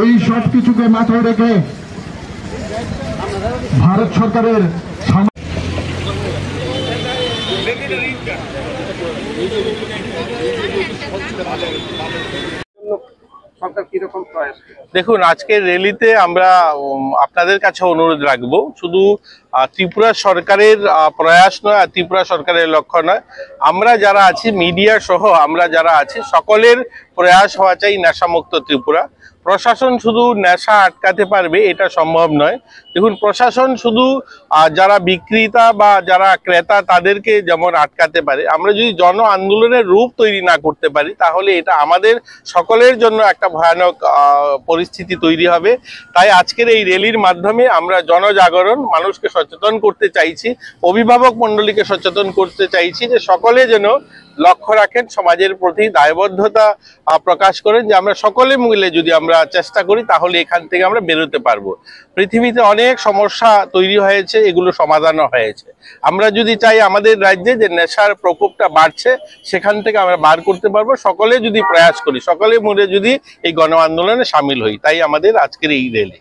এই সব কিছুকে মাথায় রেখে ভারত সরকারের দেখুন, আজকের র্যালিতে আমরা আপনাদের কাছে অনুরোধ রাখবো, শুধু ত্রিপুরা সরকারের প্রয়াস নয় আর ত্রিপুরা সরকারের লক্ষ্য নয়, আমরা যারা আছি মিডিয়া সহ আমরা যারা আছি সকলের প্রয়াস হওয়া চাই নেশামুক্ত ত্রিপুরা। প্রশাসন শুধু নেশা আটকাতে পারবে এটা সম্ভব নয়। দেখুন, প্রশাসন শুধু যারা বিক্রেতা বা যারা ক্রেতা তাদেরকে যেমন আটকাতে পারে, আমরা যদি জন আন্দোলনের রূপ তৈরি না করতে পারি তাহলে এটা আমাদের সকলের জন্য একটা ভয়ানক পরিস্থিতি তৈরি হবে। তাই আজকের এই র্যালির মাধ্যমে আমরা জনজাগরণ, মানুষকে সচেতন করতে চাইছি, অভিভাবক মণ্ডলীকে সচেতন করতে চাইছি যে সকলে যেন লক্ষ্য রাখেন, সমাজের প্রতি দায়বদ্ধতা প্রকাশ করেন, যে আমরা সকলে মিলে যদি আমরা চেষ্টা করি তাহলে এখান থেকে আমরা বেরোতে পারবো। পৃথিবীতে অনেক সমস্যা তৈরি হয়েছে, এগুলো সমাধানও হয়েছে। আমরা যদি চাই আমাদের রাজ্যে যে নেশার প্রকোপটা বাড়ছে সেখান থেকে আমরা বার করতে পারবো, সকলে যদি প্রয়াস করি, সকলে মিলে যদি এই গণ আন্দোলনে সামিল হই। তাই আমাদের আজকের এই র্যালি।